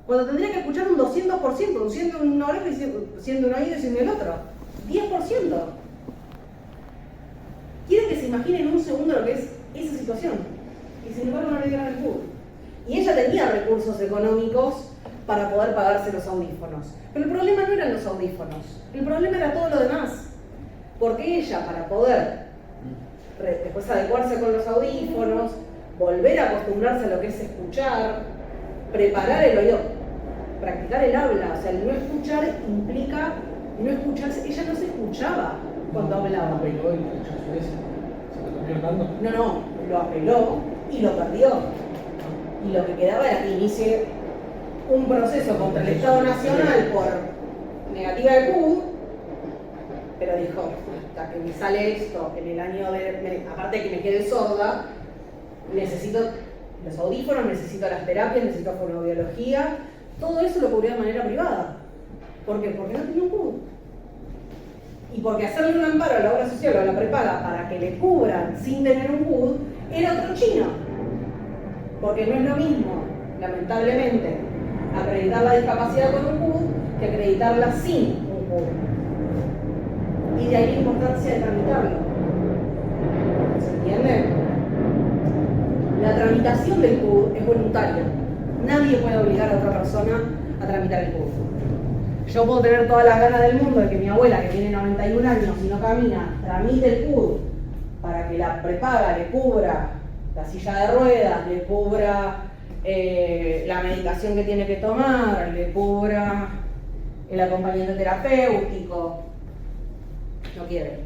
Cuando tendría que escuchar un 200%, siendo una oreja y siendo un oído y siendo el otro. 10%. Quieren que se imaginen un segundo lo que es esa situación. Y sin embargo no le dieron el PUD. Y ella tenía recursos económicos para poder pagarse los audífonos. Pero el problema no eran los audífonos. El problema era todo lo demás. Porque ella, para poder después adecuarse con los audífonos, volver a acostumbrarse a lo que es escuchar, preparar el oído, practicar el habla, o sea, el no escuchar implica no escucharse. Ella no se escuchaba cuando hablaba. No, lo apeló y lo perdió. Y lo que quedaba era que inicie un proceso contra el Estado Nacional por negativa de PUD, pero dijo, hasta que me sale esto en el año aparte de que me quede sorda, necesito los audífonos, necesito las terapias, necesito fonoaudiología, todo eso lo cubría de manera privada. ¿Por qué? Porque no tenía un PUD. Y porque hacerle un amparo a la obra social o a la prepaga para que le cubran sin tener un PUD era otro chino. Porque no es lo mismo, lamentablemente, acreditar la discapacidad con un PUD que acreditarla sin un PUD. Y de ahí la importancia de tramitarlo. ¿Se entiende? La tramitación del PUD es voluntaria. Nadie puede obligar a otra persona a tramitar el PUD. Yo puedo tener todas las ganas del mundo de que mi abuela, que tiene 91 años y no camina, tramite el PUD para que la prepaga le cubra la silla de ruedas, le cubra la medicación que tiene que tomar, le cubra el acompañamiento terapéutico. No quiere.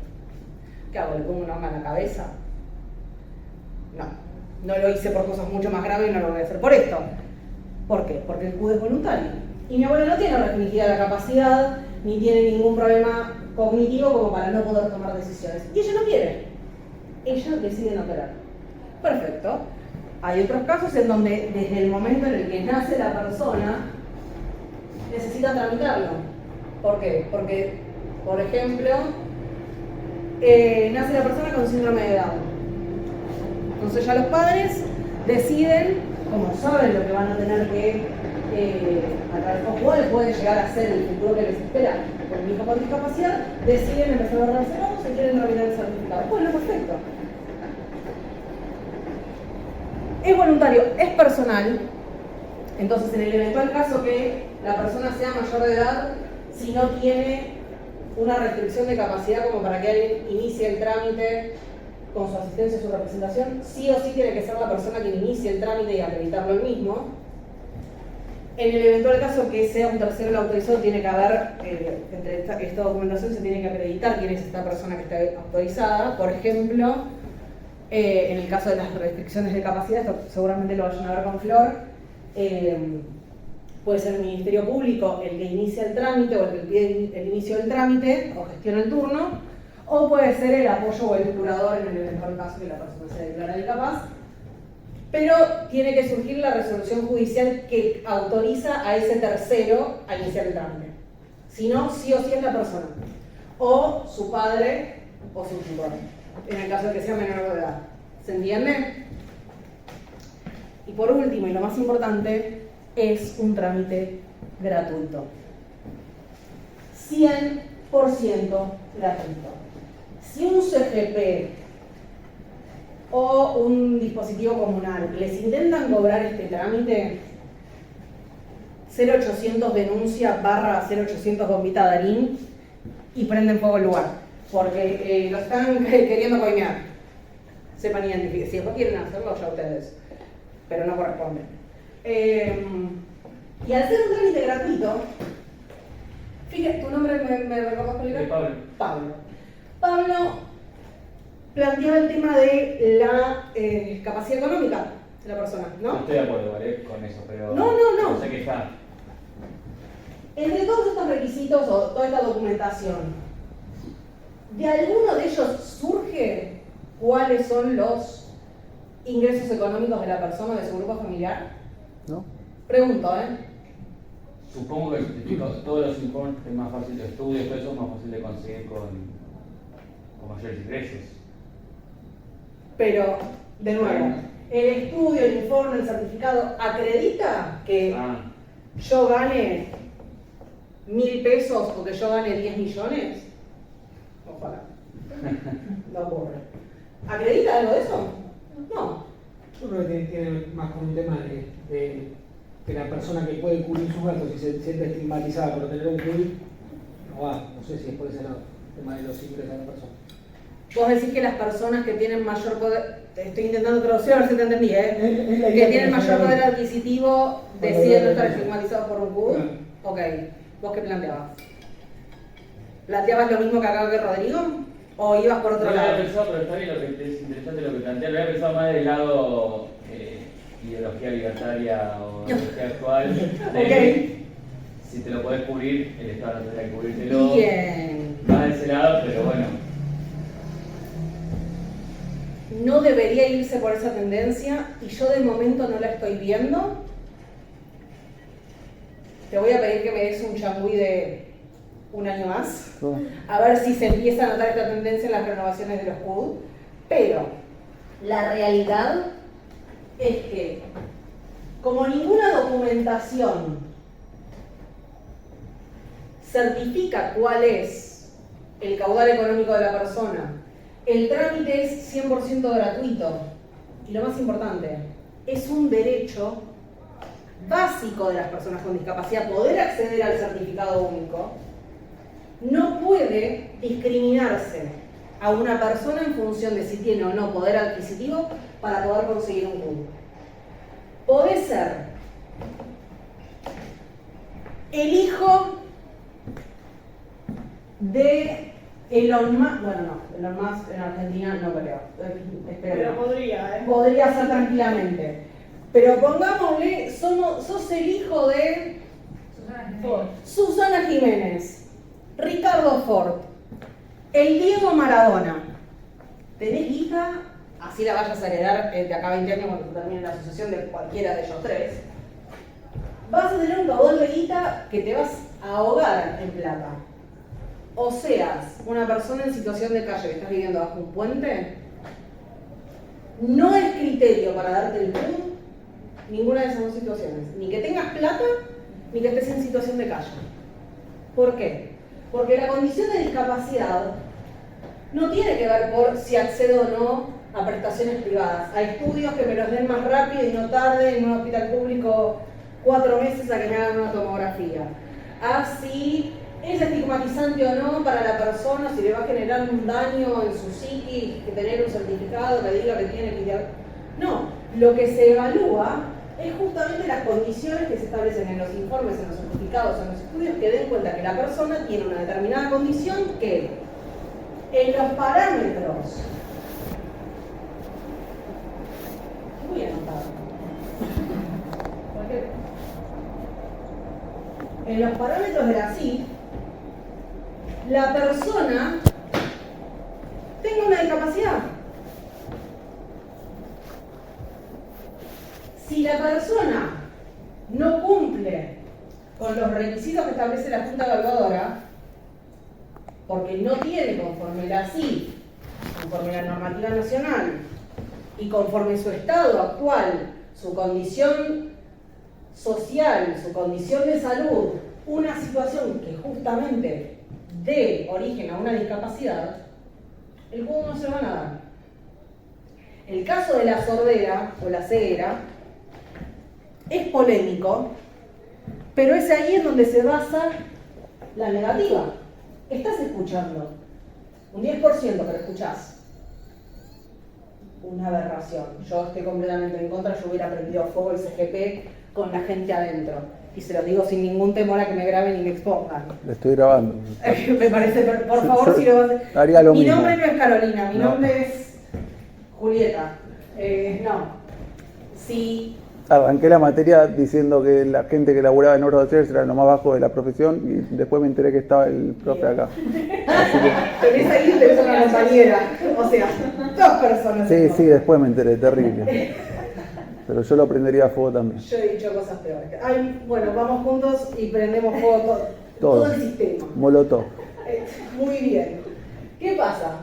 ¿Qué hago? ¿Le pongo una mano en la cabeza? No lo hice por cosas mucho más graves y no lo voy a hacer por esto. ¿Por qué? Porque el PUD es voluntario. Y mi abuela no tiene restringida la capacidad, ni tiene ningún problema cognitivo como para no poder tomar decisiones. Y ella no quiere. Ella decide no querer. Perfecto. Hay otros casos en donde desde el momento en el que nace la persona, necesita tramitarlo. ¿Por qué? Porque, por ejemplo, nace la persona con síndrome de Down. Entonces ya los padres deciden, como saben lo que van a tener que o cuál puede llegar a ser el futuro que les espera con mi hijo con discapacidad, deciden empezar a ordenarse vamos y quieren tramitar el certificado. Bueno, perfecto. Es voluntario, es personal. Entonces, en el eventual caso que la persona sea mayor de edad, si no tiene una restricción de capacidad como para que alguien inicie el trámite con su asistencia y su representación, sí o sí tiene que ser la persona quien inicie el trámite y acreditarlo él mismo. En el eventual caso que sea un tercero el autorizado, tiene que haber, entre esta documentación se tiene que acreditar quién es esta persona que está autorizada. Por ejemplo, en el caso de las restricciones de capacidad, esto seguramente lo vayan a ver con Flor, puede ser el Ministerio Público el que inicia el trámite o el que pide el inicio del trámite o gestiona el turno, o puede ser el apoyo o el curador en el eventual caso que la persona se declara incapaz. Pero tiene que surgir la resolución judicial que autoriza a ese tercero a iniciar el trámite. Si no, sí o sí es la persona. O su padre o su tutor, en el caso de que sea menor de edad. ¿Se entiende? Y por último, y lo más importante, es un trámite gratuito. 100% gratuito. Si un CGP o un dispositivo comunal les intentan cobrar este trámite, 0800 denuncia / 0800 bombita Darín y prenden fuego el lugar, porque lo están queriendo coimear. Sepan identificar, si después quieren hacerlo ya ustedes, pero no corresponde. Y al ser un trámite gratuito, fíjate, tu nombre me recordás, Pablo planteaba el tema de la capacidad económica de la persona, ¿no? No estoy de acuerdo, ¿vale? Con eso, pero no. sé que está. Entre todos estos requisitos o toda esta documentación, ¿de alguno de ellos surge cuáles son los ingresos económicos de la persona, de su grupo familiar? No. Pregunto, Supongo que todos los informes es más fácil de estudio, todo eso es más fácil de conseguir con mayores ingresos. Pero, de nuevo, el estudio, el informe, el certificado, ¿acredita que yo gane 1.000 pesos o que yo gane 10 millones? Ojalá. No ocurre. ¿Acredita algo de eso? No. Yo creo que tiene más como un tema de que la persona que puede cubrir sus gastos y se siente estigmatizada por tener un CUI, no va. No sé si es por ese lado, el tema de los ingresos de la persona. Vos decís que las personas que tienen mayor poder, te estoy intentando traducir a ver si te entendí, Es la que idea tienen que mayor se poder da. adquisitivo deciden no estar estigmatizados por un CUD. Claro. Ok, ¿vos qué planteabas? ¿Planteabas lo mismo que acá que Rodrigo? ¿O ibas por otro No lo había lado? pensado, pero está bien lo que es interesante lo que plantea. Lo había pensado más del lado ideología libertaria o ideología actual. De si te lo podés cubrir, el Estado no tendrá que cubrírtelo. Bien. Más de ese lado, pero bueno. No debería irse por esa tendencia y yo de momento no la estoy viendo. Te voy a pedir que me des un changüí de un año más, a ver si se empieza a notar esta tendencia en las renovaciones de los CUD, pero la realidad es que como ninguna documentación certifica cuál es el caudal económico de la persona, el trámite es 100% gratuito y lo más importante, es un derecho básico de las personas con discapacidad poder acceder al certificado único. No puede discriminarse a una persona en función de si tiene o no poder adquisitivo para poder conseguir un CUD. Puede ser el hijo de Elon Musk, bueno no, Elon Musk en Argentina no creo, espero Pero no. podría, Podría ser tranquilamente. Pero pongámosle, sos el hijo de Susana Jiménez, Ricardo Ford, el Diego Maradona. ¿Tenés guita? Así la vayas a heredar de acá a 20 años cuando termine la asociación de cualquiera de ellos tres. Vas a tener un caudal de guita que te vas a ahogar en plata. O seas una persona en situación de calle que estás viviendo bajo un puente, no es criterio para darte el CUD ninguna de esas dos situaciones. Ni que tengas plata, ni que estés en situación de calle. ¿Por qué? Porque la condición de discapacidad no tiene que ver por si accedo o no a prestaciones privadas, a estudios que me los den más rápido y no tarde en un hospital público 4 meses a que me hagan una tomografía. A si es estigmatizante o no para la persona, si le va a generar un daño en su psiquis, que tener un certificado que diga que tiene que ir. No, lo que se evalúa es justamente las condiciones que se establecen en los informes, en los certificados, en los estudios, que den cuenta que la persona tiene una determinada condición que en los parámetros, voy a anotar, en los parámetros de la CIF, la persona tenga una discapacidad. Si la persona no cumple con los requisitos que establece la Junta Evaluadora, porque no tiene conforme la CIF, conforme la normativa nacional y conforme su estado actual, su condición social, su condición de salud, una situación que justamente dé origen a una discapacidad, el CUD no se lo van a dar. El caso de la sordera o la ceguera es polémico, pero es ahí en donde se basa la negativa. Estás escuchando un 10%, pero escuchás una aberración. Yo estoy completamente en contra, yo hubiera prendido fuego el CGP con la gente adentro. Y se lo digo sin ningún temor a que me graben y me expongan. Le estoy grabando. Me parece, por favor, si lo vas a... Haría lo Mi mismo. nombre no es Carolina, mi No. nombre es Julieta. No. Si Arranqué la materia diciendo que la gente que laburaba en obras sociales era lo más bajo de la profesión y después me enteré que estaba el profe acá. tenés ahí y tenés una compañera, o sea, 2 personas. Sí, en sí, después me enteré, terrible. Pero yo lo prendería a fuego también. Yo he dicho cosas peores. Ay, bueno, vamos juntos y prendemos fuego todo el sistema. Molotov. Muy bien. ¿Qué pasa?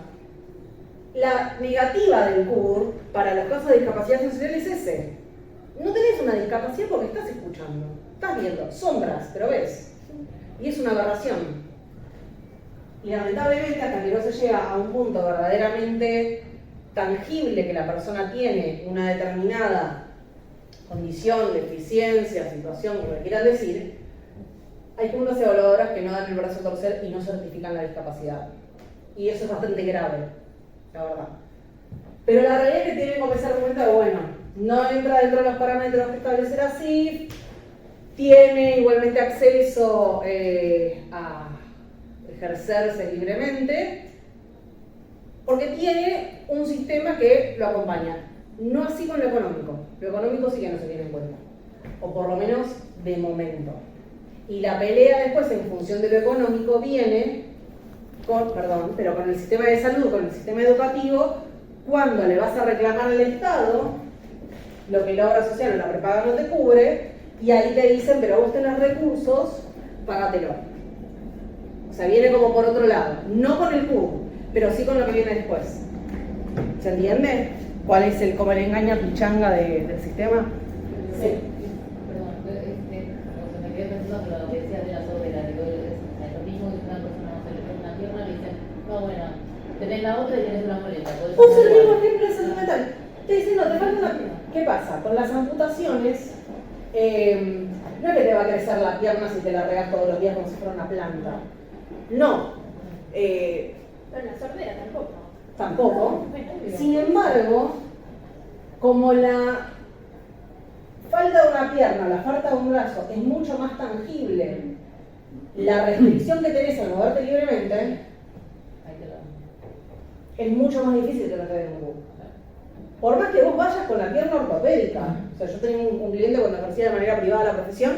La negativa del CUR para los casos de discapacidad sensorial es ese. no tenés una discapacidad porque estás escuchando, estás viendo sombras, pero ves. Y es una aberración. Y lamentablemente, hasta que no se llega a un punto verdaderamente tangible que la persona tiene una determinada condición, deficiencia, situación, como le quieran decir, hay juntas evaluadoras que no dan el brazo a torcer y no certifican la discapacidad. Y eso es bastante grave, la verdad. Pero la realidad es que tienen que comenzar a dar cuenta de, bueno, no entra dentro de los parámetros que establece la CIF, tiene igualmente acceso a ejercerse libremente, porque tiene un sistema que lo acompaña. No así con lo económico. Lo económico sí que no se tiene en cuenta, o por lo menos de momento. Y la pelea después, en función de lo económico, viene con el sistema de salud, con el sistema educativo, cuando le vas a reclamar al Estado lo que la obra social o la prepaga no te cubre, y ahí te dicen, pero vos tenés recursos, págatelo. O sea, viene como por otro lado, no con el CUB, pero sí con lo que viene después. ¿Se entiende? ¿Cuál es como el engaña pichanga del sistema? Sí. Perdón, como se me quedé pensando que lo que decías de la sordera, digo, es lo mismo que una persona no se le pone una pierna y le dicen, no, bueno, tenés la otra y tenés una muleta. Uso el mismo ejemplo de salud mental. Te dicen, no, te falta una pierna. ¿Qué pasa? Con las amputaciones, no es que te va a crecer la pierna si te la regas todos los días como si fuera una planta. No. Pero la sordera tampoco. Tampoco. Sin embargo, como la falta de una pierna, la falta de un brazo es mucho más tangible, la restricción que tenés al moverte libremente es mucho más difícil que no te den un CUB. Por más que vos vayas con la pierna ortopédica. O sea, yo tenía un cliente cuando ejercía de manera privada la profesión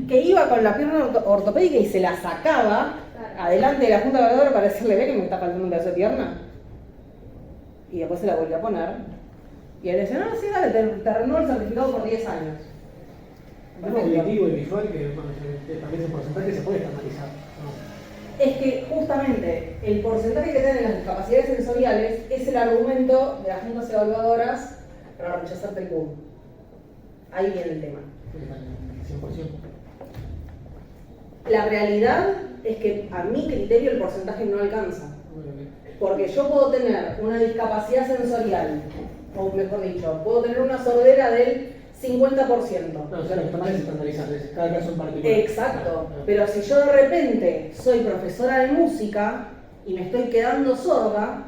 que iba con la pierna ortopédica y se la sacaba adelante de la junta evaluadora para decirle, ve que me está faltando un pedazo de pierna. Y después se la volvió a poner. Y él decía, no, sí, dale, te renuevo el certificado por 10 años. El tema auditivo y visual, que bueno, también ese porcentaje se puede estandarizar, ¿no? Es que justamente el porcentaje que tienen las discapacidades sensoriales es el argumento de las juntas evaluadoras para rechazarte el CUB. Ahí viene el tema. 100%. La realidad es que a mi criterio el porcentaje no alcanza. Porque yo puedo tener una discapacidad sensorial, o mejor dicho, puedo tener una sordera del 50%. No, o sea, lo que está mal es estandarizar, es cada caso en particular. Exacto, pero si yo de repente soy profesora de música y me estoy quedando sorda,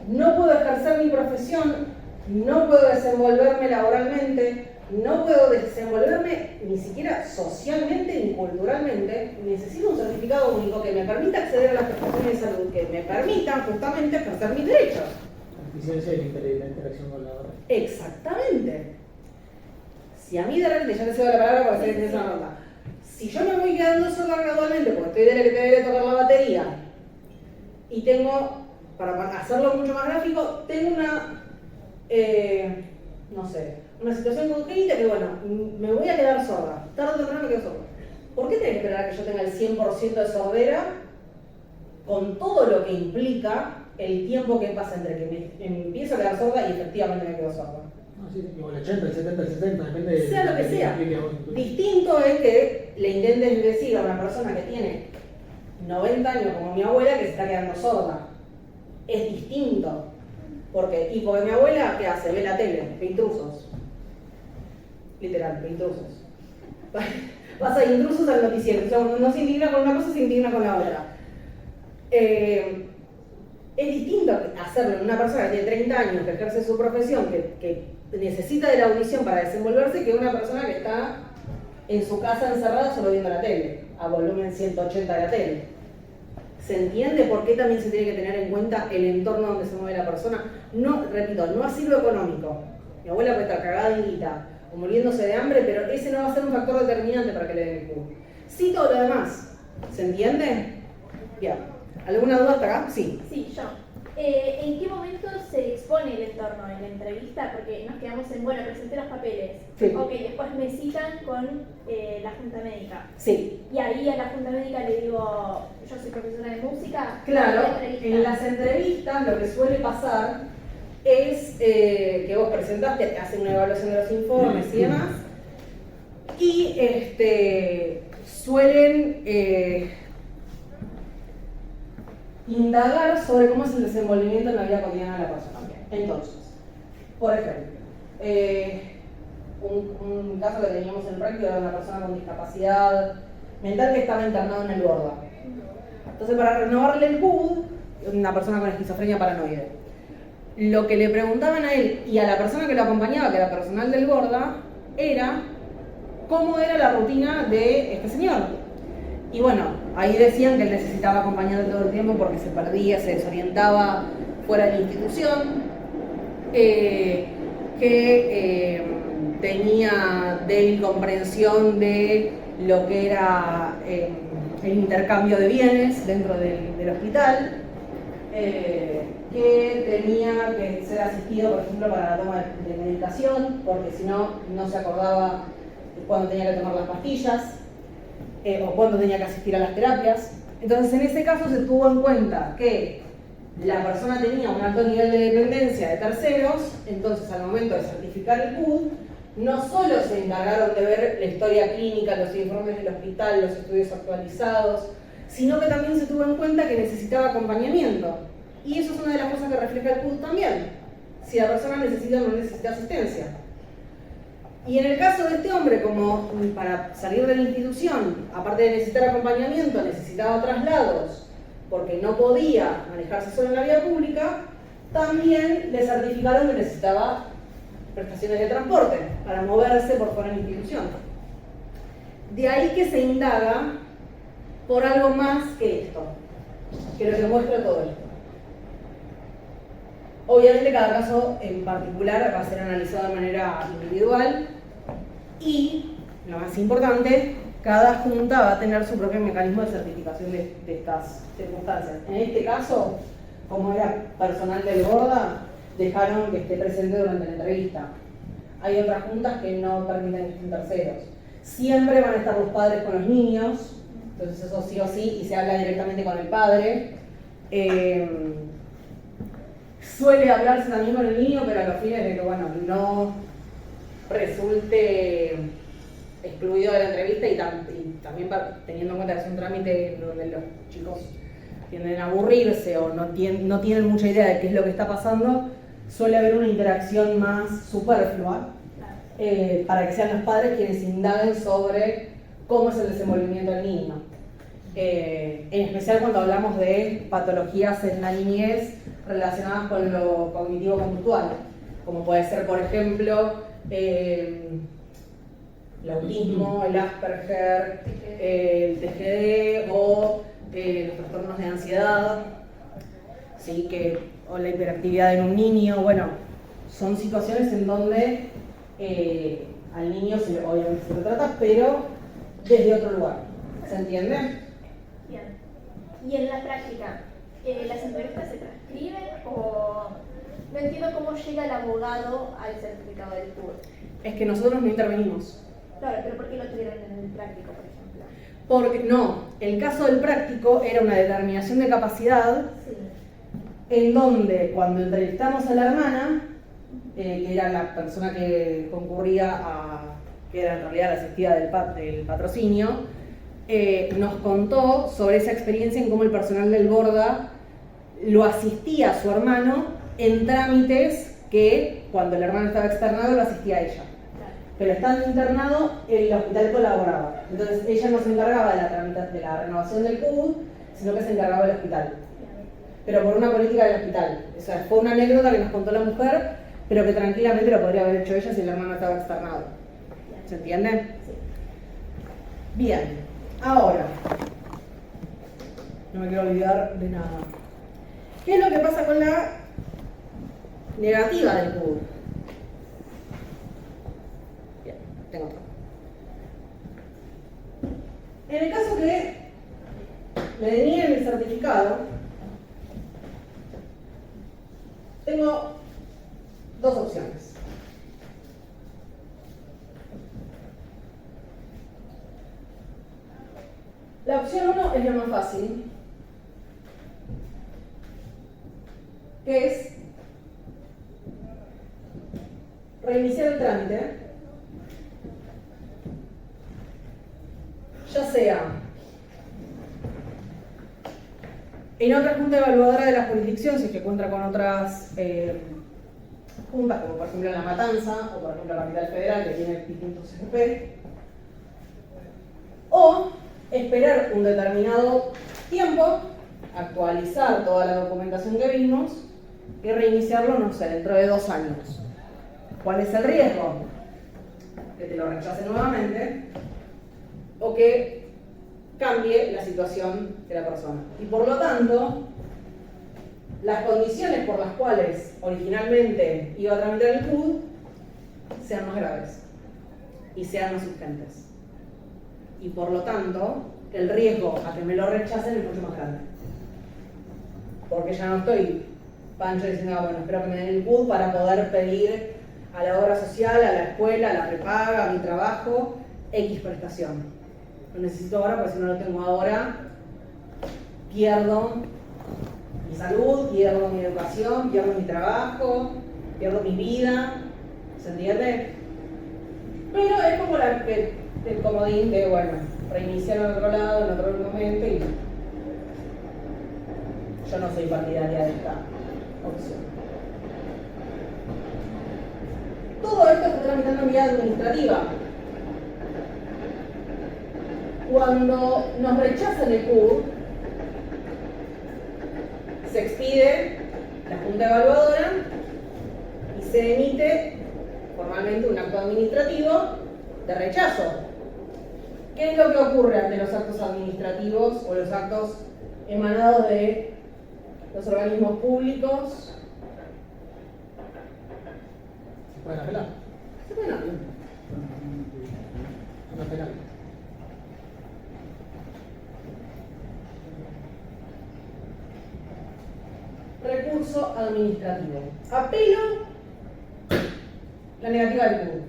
no puedo ejercer mi profesión, no puedo desenvolverme laboralmente, no puedo desenvolverme ni siquiera socialmente ni culturalmente. Necesito un certificado único que me permita acceder a las prestaciones de salud, que me permitan justamente ejercer mis derechos. La eficiencia y la interacción con la otra. Exactamente. Si a mí de repente, ya te cedo la palabra para hacer esa nota, si yo me voy quedando sorda gradualmente porque estoy de que te debe tocar la batería y tengo, para hacerlo mucho más gráfico, tengo una, no sé, una situación congénita que bueno, me voy a quedar sorda, tarde o temprano me quedo sorda. ¿Por qué tenés que esperar a que yo tenga el 100% de sordera con todo lo que implica el tiempo que pasa entre que me empiezo a quedar sorda y efectivamente me quedo sorda? No, sí, el 80, el 70, el 60, depende de... Sea lo que sea. Distinto es que le intentes decir a una persona que tiene 90 años como mi abuela que se está quedando sorda. Es distinto. Porque mi abuela, ¿qué hace? Ve la tele, ve intrusos. Literal, ve intrusos. Pasa de intrusos al noticiero. O sea, no se indigna con una cosa, se indigna con la otra. Es distinto hacerlo en una persona que tiene 30 años, que ejerce su profesión, que necesita de la audición para desenvolverse, que una persona que está en su casa encerrada solo viendo la tele, a volumen 180 de la tele. ¿Se entiende por qué también se tiene que tener en cuenta el entorno donde se mueve la persona? No, repito, no así lo económico. Mi abuela puede estar cagada de guita o muriéndose de hambre, pero ese no va a ser un factor determinante para que le den el CUB. Sí, todo lo demás. ¿Se entiende? Bien. ¿Alguna duda hasta acá? Sí. Sí, yo. ¿En qué momento se expone el entorno en la entrevista? Porque nos quedamos en, bueno, presenté los papeles. Sí. Ok, después me citan con la junta médica. Sí. Y ahí a la junta médica le digo, yo soy profesora de música. Claro, voy a entrevistar. en las entrevistas lo que suele pasar es que vos presentaste, te hacen una evaluación de los informes y demás, y suelen indagar sobre cómo es el desenvolvimiento en la vida cotidiana de la persona. Entonces, por ejemplo, un caso que teníamos en práctica era una persona con discapacidad mental que estaba internado en el Borda. Entonces, para renovarle el PUD, una persona con esquizofrenia paranoide, lo que le preguntaban a él y a la persona que lo acompañaba, que era personal del Borda, era cómo era la rutina de este señor. Y bueno, ahí decían que él necesitaba acompañarlo todo el tiempo porque se perdía, se desorientaba fuera de la institución, que tenía débil comprensión de lo que era el intercambio de bienes dentro del hospital, que tenía que ser asistido, por ejemplo, para la toma de medicación, porque si no, no se acordaba de cuándo tenía que tomar las pastillas, o cuándo tenía que asistir a las terapias. Entonces, en ese caso se tuvo en cuenta que la persona tenía un alto nivel de dependencia de terceros, entonces al momento de certificar el PUD, no solo se encargaron de ver la historia clínica, los informes del hospital, los estudios actualizados, sino que también se tuvo en cuenta que necesitaba acompañamiento. Y eso es una de las cosas que refleja el PUD también, si la persona necesita o no necesita asistencia. Y en el caso de este hombre, como para salir de la institución, aparte de necesitar acompañamiento, necesitaba traslados, porque no podía manejarse solo en la vía pública, también le certificaron que necesitaba prestaciones de transporte para moverse por fuera de la institución. De ahí que se indaga por algo más que esto, que lo que muestra todo esto. Obviamente cada caso en particular va a ser analizado de manera individual y, lo más importante, cada junta va a tener su propio mecanismo de certificación de estas circunstancias. En este caso, como era personal del Borda, dejaron que esté presente durante la entrevista. Hay otras juntas que no permiten que estén terceros. Siempre van a estar los padres con los niños, entonces eso sí o sí, y se habla directamente con el padre. Suele hablarse también con el niño, pero a los fines de que, bueno, no resulte excluido de la entrevista y también teniendo en cuenta que es un trámite donde los chicos tienden a aburrirse o no tienen mucha idea de qué es lo que está pasando, suele haber una interacción más superflua para que sean los padres quienes indaguen sobre cómo es el desenvolvimiento del niño. En especial cuando hablamos de patologías en la niñez relacionadas con lo cognitivo-conductual, como puede ser, por ejemplo, el autismo, el Asperger, el TGD o los trastornos de ansiedad, ¿sí? O la hiperactividad en un niño. Bueno, son situaciones en donde al niño obviamente se lo trata, pero desde otro lugar. ¿Se entiende? Bien. Y en la práctica, ¿las entrevistas se transcriben o no entiendo cómo llega el abogado al certificado del PUD? Es que nosotros no intervenimos. Claro, pero ¿por qué lo tuvieron en el práctico, por ejemplo? Porque no, el caso del práctico era una determinación de capacidad, Sí. en donde cuando entrevistamos a la hermana, que era la persona que concurría que era en realidad la asistida del patrocinio, nos contó sobre esa experiencia en cómo el personal del Borda lo asistía a su hermano en trámites que cuando el hermano estaba externado lo asistía a ella. Pero estando internado, el hospital colaboraba. Entonces ella no se encargaba de la renovación del PUD, sino que se encargaba del hospital. Pero por una política del hospital. O sea, fue una anécdota que nos contó la mujer, pero que tranquilamente lo podría haber hecho ella si el hermano estaba externado. ¿Se entiende? Sí. Bien, ahora, no me quiero olvidar de nada. ¿Qué es lo que pasa con la negativa del PUD? Bien, tengo otro. En el caso que me denieguen el certificado, tengo dos opciones. La opción 1 es la más fácil, que es reiniciar el trámite, ya sea en otra junta evaluadora de la jurisdicción, si es que cuenta con otras juntas, como por ejemplo en La Matanza, o por ejemplo la Capital Federal, que tiene distintos FP, o esperar un determinado tiempo, actualizar toda la documentación que vimos y reiniciarlo, no sé, dentro de 2 años. ¿Cuál es el riesgo? Que te lo rechace nuevamente o que cambie la situación de la persona. Y por lo tanto, las condiciones por las cuales originalmente iba a tramitar el CUD sean más graves y sean más urgentes. Y por lo tanto, el riesgo a que me lo rechacen es mucho más grande. Porque ya no estoy, Pancho, diciendo, bueno, espero que me den el CUD para poder pedir a la obra social, a la escuela, a la prepaga, a mi trabajo, X prestación. Lo necesito ahora porque si no lo tengo ahora, pierdo mi salud, pierdo mi educación, pierdo mi trabajo, pierdo mi vida. ¿Se entiende? Pero es como el comodín de, bueno, reiniciar en otro lado, en otro momento, y yo no soy partidaria de esta opción. Todo esto está tramitando en vía administrativa. Cuando nos rechazan el CUD, se expide la Junta Evaluadora y se emite formalmente un acto administrativo de rechazo. ¿Qué es lo que ocurre ante los actos administrativos o los actos emanados de los organismos públicos? ¿Se pueden apelar? Se pueden apelar. No penal. Recurso administrativo. Apelo la negativa del CUD.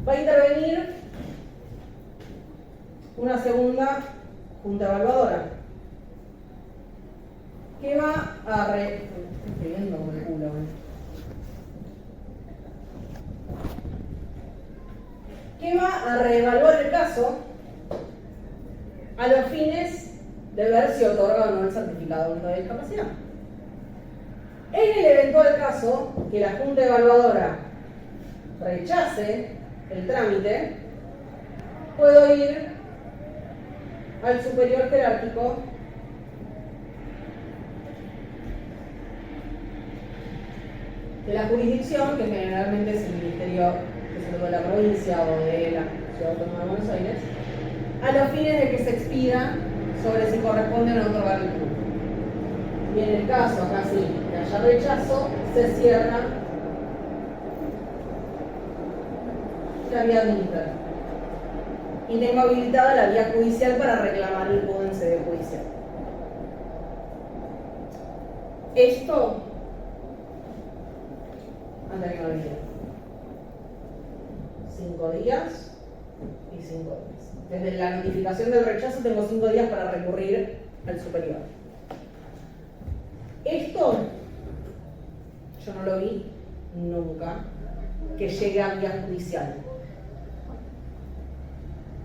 Va a intervenir una segunda junta evaluadora que va a estoy escribiendo con el culo, que va a reevaluar el caso a los fines de ver si otorga o no el certificado único de discapacidad. En el eventual caso que la Junta Evaluadora rechace el trámite, puedo ir al superior jerárquico de la jurisdicción, que generalmente es el Ministerio de Salud de la provincia o de la Ciudad Autónoma de Buenos Aires, a los fines de que se expida sobre si corresponde o no otorgar el CUD. Y en el caso, acá sí, que haya rechazo, se cierra la vía administrativa. Y tengo habilitada la vía judicial para reclamar el CUD en sede judicial. Esto, antes que me olvide, 5 días y 5 días. Desde la notificación del rechazo tengo 5 días para recurrir al superior. Esto yo no lo vi nunca que llegue a vía judicial.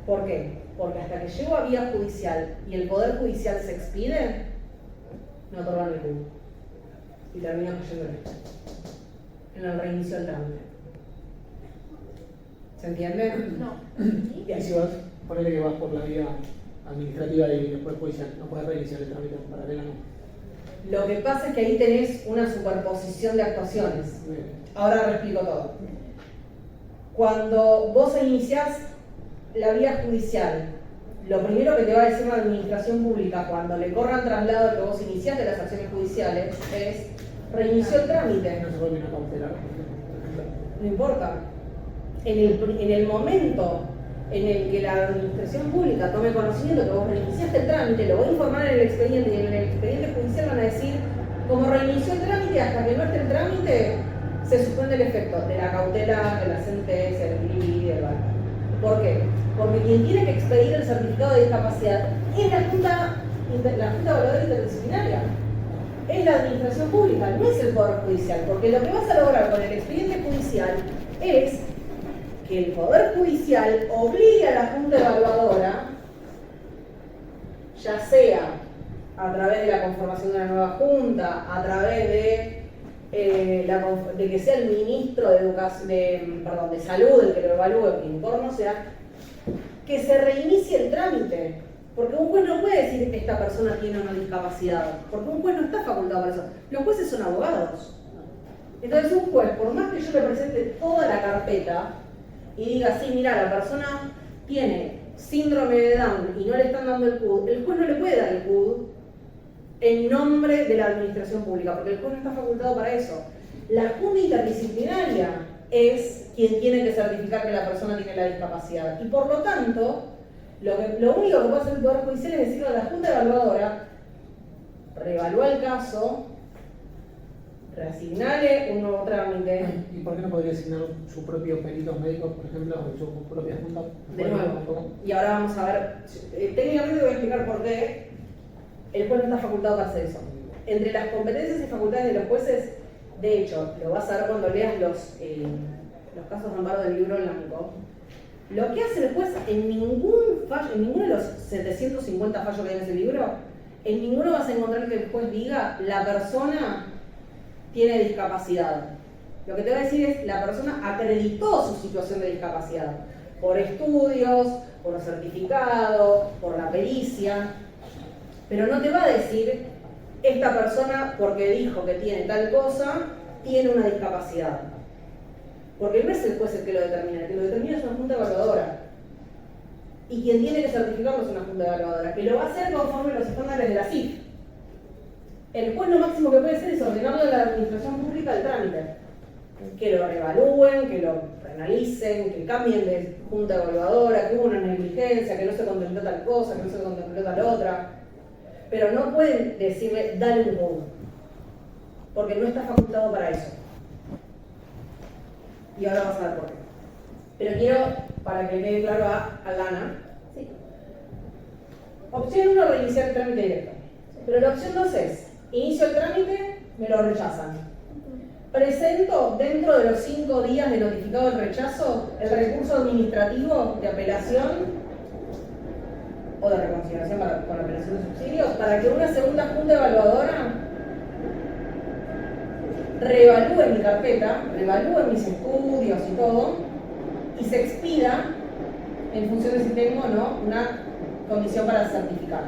¿Por qué? Porque hasta que llego a vía judicial y el Poder Judicial se expide, no otorgan el CUD. Y termina cayendo el hecho en el reinicio del trámite. ¿Se entiende? No. Y si vas, ponele que vas por la vía administrativa y después judicial, no puedes reiniciar el trámite en paralelo, no. Lo que pasa es que ahí tenés una superposición de actuaciones. Ahora lo explico todo. Cuando vos iniciás la vía judicial, lo primero que te va a decir la administración pública cuando le corran traslado que vos iniciaste las acciones judiciales es reinició el trámite. No se vuelven a cautelar, por ejemplo. No importa. En el momento en el que la administración pública tome conocimiento que vos reiniciaste el trámite, lo voy a informar en el expediente, y en el expediente judicial van a decir, como reinició el trámite, hasta que no esté el trámite, se suspende el efecto de la cautela, de la sentencia, del bilibili y del banco. ¿Por qué? Porque quien tiene que expedir el certificado de discapacidad es la Junta Evaluadora Interdisciplinaria. es la administración pública, no es el Poder Judicial, porque lo que vas a lograr con el expediente judicial es que el Poder Judicial obligue a la Junta Evaluadora, ya sea a través de la conformación de una nueva Junta, a través de que sea el ministro de Salud el que lo evalúe, quien no sea, que se reinicie el trámite. Porque un juez no puede decir que esta persona tiene una discapacidad, porque un juez no está facultado para eso. Los jueces son abogados. Entonces un juez, por más que yo le presente toda la carpeta y diga, sí, mira, la persona tiene síndrome de Down y no le están dando el CUD, el juez no le puede dar el CUD en nombre de la administración pública, porque el juez no está facultado para eso. La Junta Interdisciplinaria es quien tiene que certificar que la persona tiene la discapacidad. Y por lo tanto, lo único que puede hacer el Poder Judicial es decirle a la Junta Evaluadora, reevalúa el caso, reasignale un nuevo trámite. ¿Y por qué no podría asignar sus propios peritos médicos, por ejemplo, en su propia junta? De nuevo. Y ahora vamos a ver, técnicamente voy a explicar por qué el juez no está facultado para hacer eso. Entre las competencias y facultades de los jueces, de hecho, lo vas a ver cuando leas los casos de amparo del libro blanco. Lo que hace el juez en ningún fallo, en ninguno de los 750 fallos que hay en ese libro, en ninguno vas a encontrar que el juez diga la persona tiene discapacidad. Lo que te va a decir es la persona acreditó su situación de discapacidad por estudios, por certificado, por la pericia, pero no te va a decir esta persona porque dijo que tiene tal cosa tiene una discapacidad. Porque no es el juez el que lo determina, el que lo determina es una junta evaluadora. Y quien tiene que certificarlo es una junta evaluadora, que lo va a hacer conforme a los estándares de la CIF. El juez lo máximo que puede hacer es ordenarle a la administración pública el trámite. Que lo reevalúen, que lo reanalicen, que cambien de junta evaluadora, que hubo una negligencia, que no se contempló tal cosa, que no se contempló tal otra. Pero no pueden decirle, dale un CUD, porque no está facultado para eso. Y ahora vamos a ver por qué. Pero quiero, para que quede claro a Lana, ¿sí? Opción 1, reiniciar el trámite directo. Pero la opción 2 es, inicio el trámite, me lo rechazan. Presento dentro de los 5 días de notificado el rechazo el recurso administrativo de apelación o de reconsideración con apelación de subsidios para que una segunda junta evaluadora reevalúe mi carpeta, reevalúe mis estudios y todo, y se expida en función de si tengo o no una condición para certificar.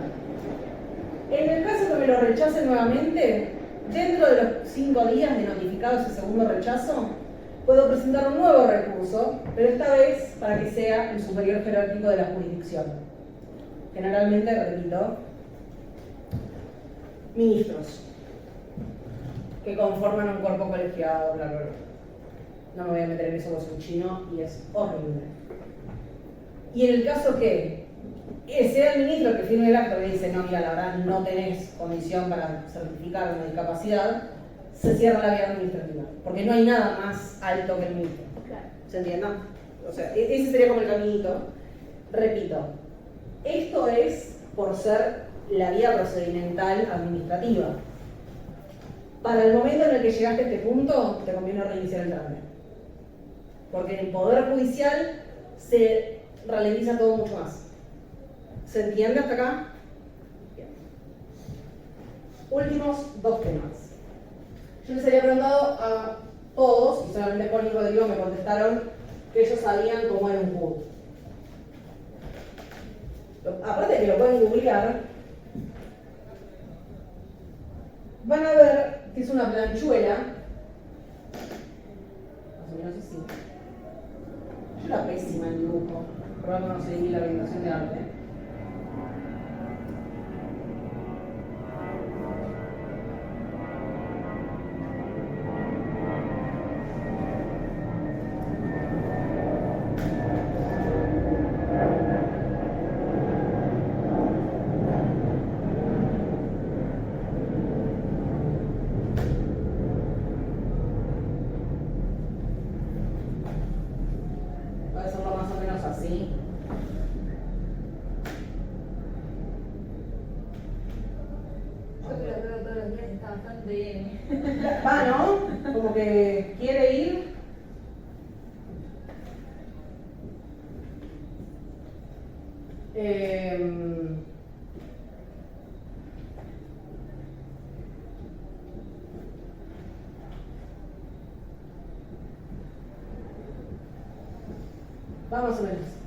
En el caso que me lo rechacen nuevamente, dentro de los 5 días de notificado ese segundo rechazo, puedo presentar un nuevo recurso, pero esta vez para que sea el superior jerárquico de la jurisdicción. Generalmente, repito, ministros que conforman un cuerpo colegiado, bla, bla, bla. No me voy a meter en eso, porque soy chino y es horrible. Y en el caso que sea el ministro el que firme el acto que dice, no, mira, la verdad no tenés condición para certificar una discapacidad, se cierra la vía administrativa, porque no hay nada más alto que el ministro. Claro. ¿Se entiende? O sea, ese sería como el caminito. Repito, esto es por ser la vía procedimental administrativa. Para el momento en el que llegaste a este punto, te conviene reiniciar el trámite. Porque en el Poder Judicial se ralentiza todo mucho más. ¿Se entiende hasta acá? Bien. Últimos 2 temas. Yo les había preguntado a todos, y solamente Juan y Rodrigo me contestaron que ellos sabían cómo era un CUD. Aparte de que lo pueden googlear, van a ver que es una planchuela, más o menos así. Yo era pésima en dibujo, por algo no seguí la orientación de arte. bastante bien. Va, ¿no? Como que quiere ir. Va más o menos.